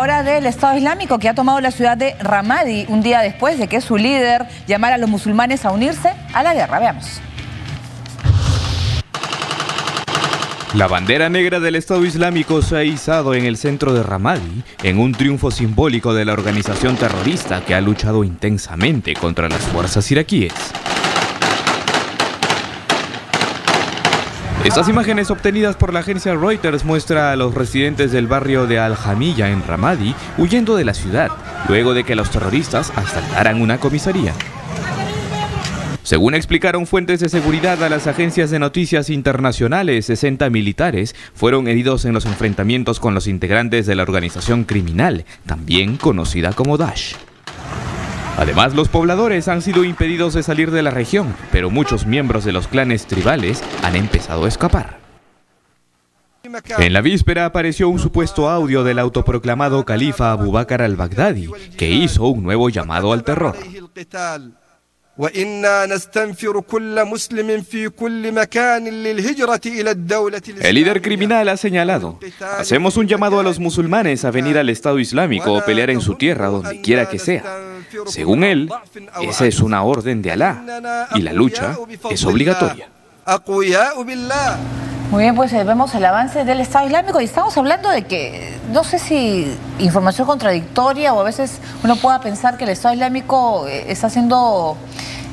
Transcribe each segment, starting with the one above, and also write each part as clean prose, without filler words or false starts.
ahora del Estado Islámico, que ha tomado la ciudad de Ramadi un día después de que su líder llamara a los musulmanes a unirse a la guerra. Veamos. La bandera negra del Estado Islámico se ha izado en el centro de Ramadi en un triunfo simbólico de la organización terrorista que ha luchado intensamente contra las fuerzas iraquíes. Estas imágenes obtenidas por la agencia Reuters muestran a los residentes del barrio de Al-Jamiyya en Ramadi huyendo de la ciudad, luego de que los terroristas asaltaran una comisaría. Según explicaron fuentes de seguridad a las agencias de noticias internacionales, 60 militares fueron heridos en los enfrentamientos con los integrantes de la organización criminal, también conocida como Daesh. Además, los pobladores han sido impedidos de salir de la región, pero muchos miembros de los clanes tribales han empezado a escapar. En la víspera apareció un supuesto audio del autoproclamado califa Abu Bakr al-Baghdadi, que hizo un nuevo llamado al terror. El líder criminal ha señalado: hacemos un llamado a los musulmanes a venir al Estado Islámico o pelear en su tierra donde quiera que sea. Según él, esa es una orden de Alá y la lucha es obligatoria. Muy bien, pues vemos el avance del Estado Islámico y estamos hablando de que, no sé si información contradictoria o a veces uno pueda pensar que el Estado Islámico está siendo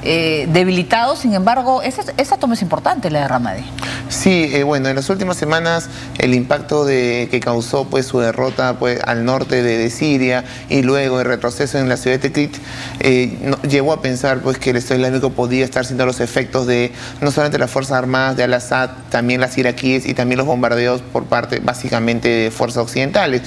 debilitado. Sin embargo, esa toma es importante, la de Ramadi. Sí, bueno, en las últimas semanas el impacto que causó pues su derrota pues al norte de Siria y luego el retroceso en la ciudad de Tikrit llevó a pensar pues que el Estado Islámico podía estar sintiendo los efectos de no solamente las fuerzas armadas de Al-Assad, también las iraquíes y también los bombardeos por parte básicamente de fuerzas occidentales.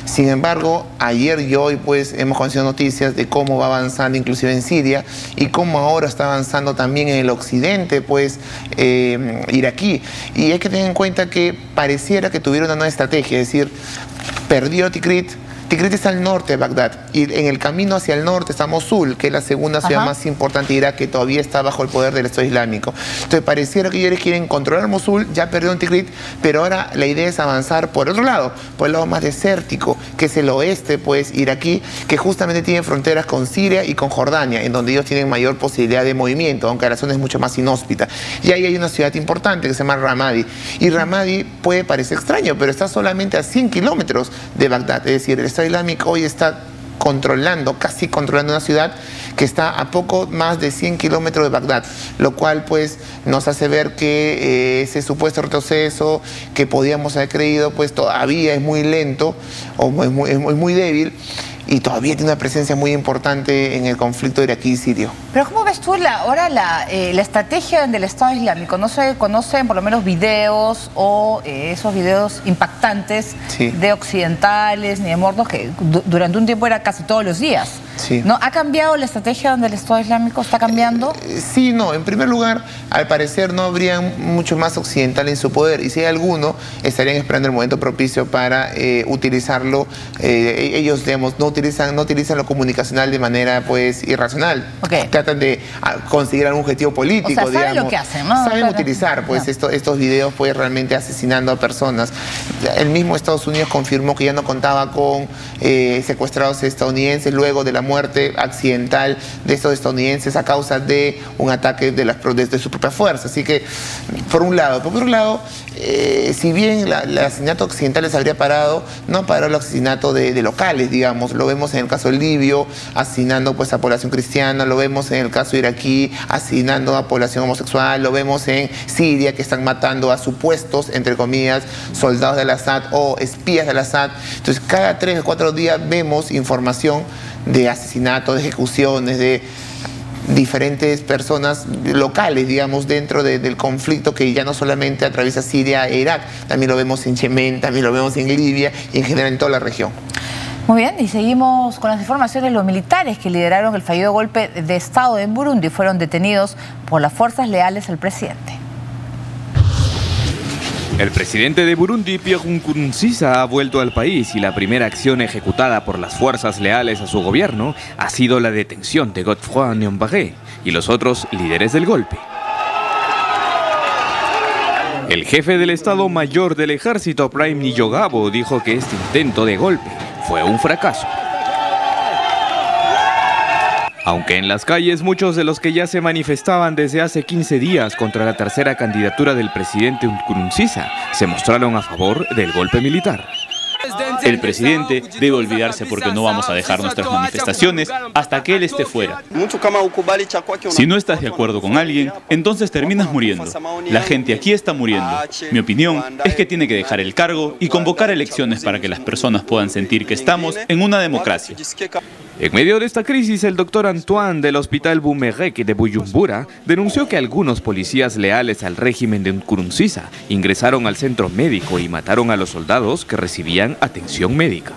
Sin embargo, ayer y hoy pues hemos conocido noticias de cómo va avanzando inclusive en Siria y cómo ahora está avanzando también en el occidente pues iraquí. Y hay que tener en cuenta que pareciera que tuvieron una nueva estrategia, es decir, perdió Tikrit. Tikrit está al norte de Bagdad y en el camino hacia el norte está Mosul, que es la segunda ciudad más importante de Irak, que todavía está bajo el poder del Estado Islámico. Entonces pareciera que ellos quieren controlar Mosul, ya perdieron Tikrit, pero ahora la idea es avanzar por otro lado, por el lado más desértico, que es el oeste pues iraquí, que justamente tiene fronteras con Siria y con Jordania, en donde ellos tienen mayor posibilidad de movimiento, aunque la zona es mucho más inhóspita. Y ahí hay una ciudad importante que se llama Ramadi, y Ramadi puede parecer extraño, pero está solamente a 100 kilómetros de Bagdad, es decir, el Estado Islámico hoy está casi controlando una ciudad que está a poco más de 100 kilómetros de Bagdad, lo cual pues nos hace ver que ese supuesto retroceso que podíamos haber creído pues todavía es muy lento o es muy débil y todavía tiene una presencia muy importante en el conflicto iraquí-sirio. Pero ¿cómo ves tú ahora la estrategia del Estado Islámico? No se conocen por lo menos videos o esos videos impactantes de occidentales ni de muertos que durante un tiempo era casi todos los días. Sí. ¿No? ¿Ha cambiado la estrategia del Estado Islámico? ¿Está cambiando? Sí, no. En primer lugar, al parecer no habría mucho más occidental en su poder. Y si hay alguno, estarían esperando el momento propicio para utilizarlo. Ellos, digamos, no utilizan lo comunicacional de manera pues irracional. Tratan de conseguir algún objetivo político. O sea, saben lo que hacen, ¿no? Saben utilizar pues estos videos pues realmente asesinando a personas. El mismo Estados Unidos confirmó que ya no contaba con secuestrados estadounidenses luego de la muerte accidental de estos estadounidenses a causa de un ataque de su propia fuerza. Así que, por un lado. Por otro lado, si bien el asesinato occidental les habría parado, no ha parado el asesinato de locales, digamos. Lo vemos en el caso libio, asesinando pues a población cristiana, lo vemos en el caso iraquí, asesinando a población homosexual, lo vemos en Siria, que están matando a supuestos, entre comillas, soldados de Al-Assad o espías de Al-Assad. Entonces, cada 3 o 4 días vemos información de asesinatos, de ejecuciones, de diferentes personas locales, digamos, dentro del conflicto que ya no solamente atraviesa Siria e Irak, también lo vemos en Yemen, también lo vemos en Libia y en general en toda la región. Muy bien, y seguimos con las informaciones. Los militares que lideraron el fallido golpe de Estado en Burundi fueron detenidos por las fuerzas leales al presidente. El presidente de Burundi, Pierre Nkurunziza, ha vuelto al país y la primera acción ejecutada por las fuerzas leales a su gobierno ha sido la detención de Godefroid Niyombare y los otros líderes del golpe. El jefe del Estado Mayor del Ejército, Prime Niyongabo, dijo que este intento de golpe fue un fracaso. Aunque en las calles muchos de los que ya se manifestaban desde hace 15 días contra la tercera candidatura del presidente Nkurunziza se mostraron a favor del golpe militar. El presidente debe olvidarse porque no vamos a dejar nuestras manifestaciones hasta que él esté fuera. Si no estás de acuerdo con alguien, entonces terminas muriendo. La gente aquí está muriendo. Mi opinión es que tiene que dejar el cargo y convocar elecciones para que las personas puedan sentir que estamos en una democracia. En medio de esta crisis, el doctor Antoine del Hospital Bumerek de Bujumbura denunció que algunos policías leales al régimen de Nkurunziza ingresaron al centro médico y mataron a los soldados que recibían atención médica.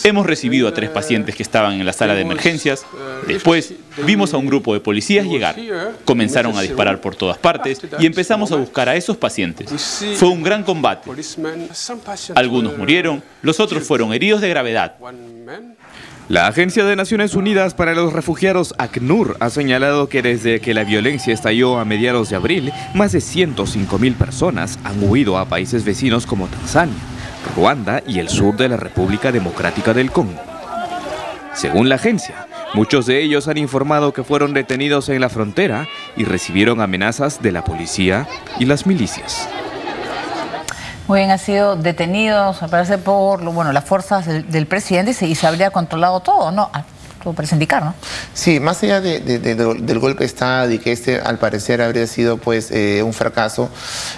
Hemos recibido a 3 pacientes que estaban en la sala de emergencias. Después vimos a un grupo de policías llegar. Comenzaron a disparar por todas partes y empezamos a buscar a esos pacientes. Fue un gran combate. Algunos murieron, los otros fueron heridos de gravedad. La Agencia de Naciones Unidas para los Refugiados, ACNUR, ha señalado que desde que la violencia estalló a mediados de abril, más de 105.000 personas han huido a países vecinos como Tanzania, Ruanda y el sur de la República Democrática del Congo. Según la agencia, muchos de ellos han informado que fueron detenidos en la frontera y recibieron amenazas de la policía y las milicias. Muy bien, han sido detenidos, me parece, por las fuerzas del presidente y se habría controlado todo, ¿no? Todo parece indicar, ¿no? Sí, más allá del golpe de Estado y que al parecer habría sido pues un fracaso,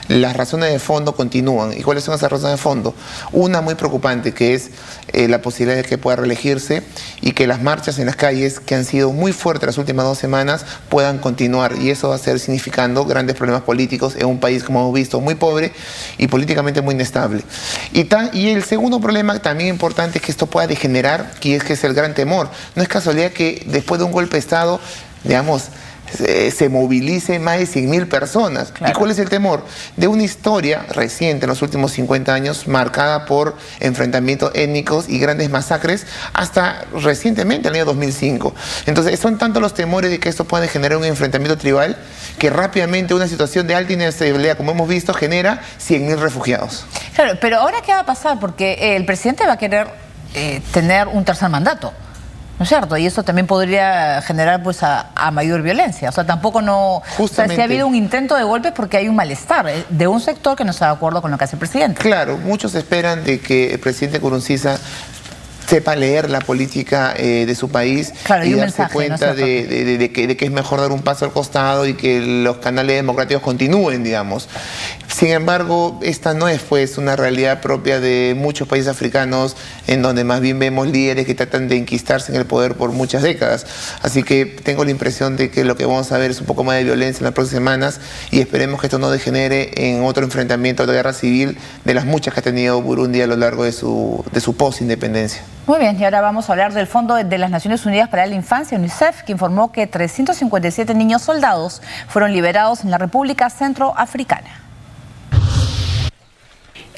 las razones de fondo continúan. ¿Y cuáles son esas razones de fondo? Una muy preocupante, que es la posibilidad de que pueda reelegirse y que las marchas en las calles, que han sido muy fuertes las últimas 2 semanas, puedan continuar. Y eso va a ser significando grandes problemas políticos en un país, como hemos visto, muy pobre y políticamente muy inestable. Y el segundo problema también importante es que esto pueda degenerar, que es el gran temor. No es casualidad que después de un golpe de Estado, digamos, se movilice más de 100.000 personas. Claro. ¿Y cuál es el temor? De una historia reciente, en los últimos 50 años, marcada por enfrentamientos étnicos y grandes masacres, hasta recientemente, en el año 2005. Entonces, son tantos los temores de que esto pueda generar un enfrentamiento tribal, que rápidamente una situación de alta inestabilidad, como hemos visto, genera 100.000 refugiados. Claro, pero ahora, ¿qué va a pasar? Porque el presidente va a querer tener un tercer mandato, ¿no es cierto? Y eso también podría generar pues a mayor violencia. O sea, tampoco no... Justamente. O sea, si ha habido un intento de golpes porque hay un malestar de un sector que no está de acuerdo con lo que hace el presidente. Claro, muchos esperan de que el presidente Nkurunziza sepa leer la política de su país, claro, y darse cuenta de que es mejor dar un paso al costado y que los canales democráticos continúen, digamos. Sin embargo, esta no es pues una realidad propia de muchos países africanos, en donde más bien vemos líderes que tratan de enquistarse en el poder por muchas décadas. Así que tengo la impresión de que lo que vamos a ver es un poco más de violencia en las próximas semanas, y esperemos que esto no degenere en otro enfrentamiento de guerra civil de las muchas que ha tenido Burundi a lo largo de su post-independencia. Muy bien, y ahora vamos a hablar del Fondo de las Naciones Unidas para la Infancia, UNICEF, que informó que 357 niños soldados fueron liberados en la República Centroafricana.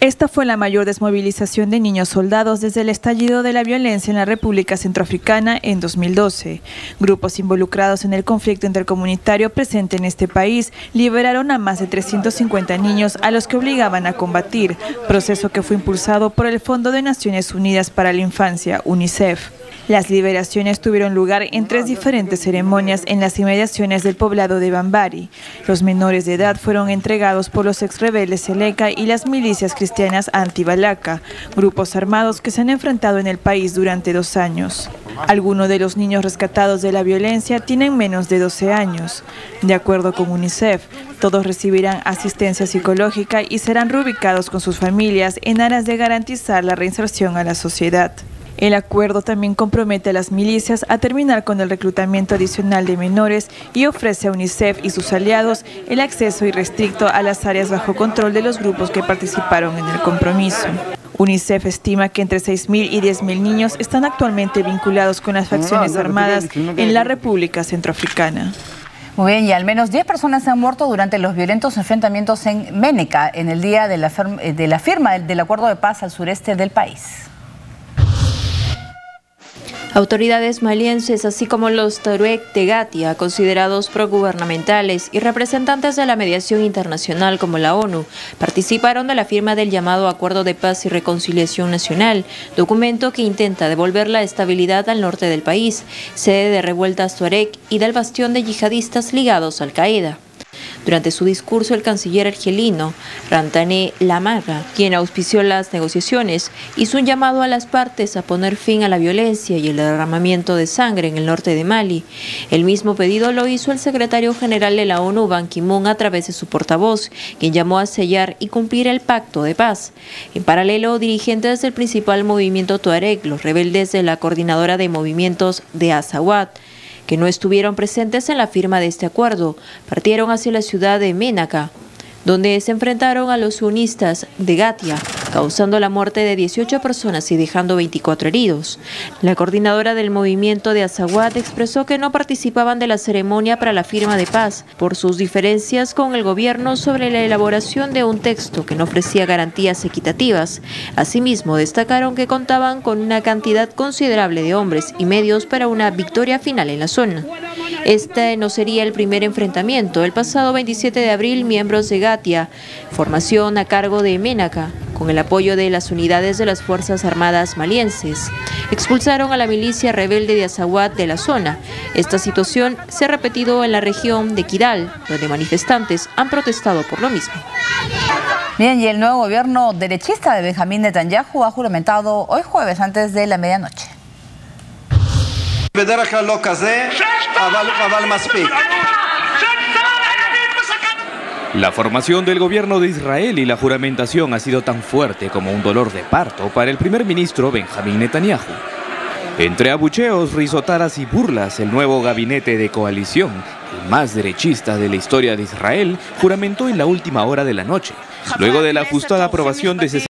Esta fue la mayor desmovilización de niños soldados desde el estallido de la violencia en la República Centroafricana en 2012. Grupos involucrados en el conflicto intercomunitario presente en este país liberaron a más de 350 niños a los que obligaban a combatir, proceso que fue impulsado por el Fondo de Naciones Unidas para la Infancia, UNICEF. Las liberaciones tuvieron lugar en 3 diferentes ceremonias en las inmediaciones del poblado de Bambari. Los menores de edad fueron entregados por los exrebeldes Seleka y las milicias cristianas anti-Balaka, grupos armados que se han enfrentado en el país durante 2 años. Algunos de los niños rescatados de la violencia tienen menos de 12 años. De acuerdo con UNICEF, todos recibirán asistencia psicológica y serán reubicados con sus familias en aras de garantizar la reinserción a la sociedad. El acuerdo también compromete a las milicias a terminar con el reclutamiento adicional de menores y ofrece a UNICEF y sus aliados el acceso irrestricto a las áreas bajo control de los grupos que participaron en el compromiso. UNICEF estima que entre 6.000 y 10.000 niños están actualmente vinculados con las facciones armadas en la República Centroafricana. Muy bien, y al menos 10 personas han muerto durante los violentos enfrentamientos en Ménica en el día de la firma del acuerdo de paz al sureste del país. Autoridades malienses, así como los Tuareg de Gatia, considerados progubernamentales, y representantes de la mediación internacional como la ONU, participaron de la firma del llamado Acuerdo de Paz y Reconciliación Nacional, documento que intenta devolver la estabilidad al norte del país, sede de revueltas Tuareg y del bastión de yihadistas ligados a Al-Qaeda. Durante su discurso, el canciller argelino, Rantané Lamara, quien auspició las negociaciones, hizo un llamado a las partes a poner fin a la violencia y el derramamiento de sangre en el norte de Mali. El mismo pedido lo hizo el secretario general de la ONU, Ban Ki-moon, a través de su portavoz, quien llamó a sellar y cumplir el pacto de paz. En paralelo, dirigentes del principal movimiento Tuareg, los rebeldes de la coordinadora de movimientos de Azawad, que no estuvieron presentes en la firma de este acuerdo, partieron hacia la ciudad de Ménaka, donde se enfrentaron a los sunistas de Gatia, causando la muerte de 18 personas y dejando 24 heridos. La coordinadora del movimiento de Azawad expresó que no participaban de la ceremonia para la firma de paz por sus diferencias con el gobierno sobre la elaboración de un texto que no ofrecía garantías equitativas. Asimismo, destacaron que contaban con una cantidad considerable de hombres y medios para una victoria final en la zona. Este no sería el primer enfrentamiento. El pasado 27 de abril, miembros de Gatia, formación a cargo de Ménaka, con el apoyo de las unidades de las Fuerzas Armadas malienses, expulsaron a la milicia rebelde de Azawad de la zona. Esta situación se ha repetido en la región de Kidal, donde manifestantes han protestado por lo mismo. Bien, y el nuevo gobierno derechista de Benjamín Netanyahu ha juramentado hoy jueves antes de la medianoche. La formación del gobierno de Israel y la juramentación ha sido tan fuerte como un dolor de parto para el primer ministro Benjamín Netanyahu. Entre abucheos, risotadas y burlas, el nuevo gabinete de coalición, el más derechista de la historia de Israel, juramentó en la última hora de la noche, luego de la ajustada aprobación de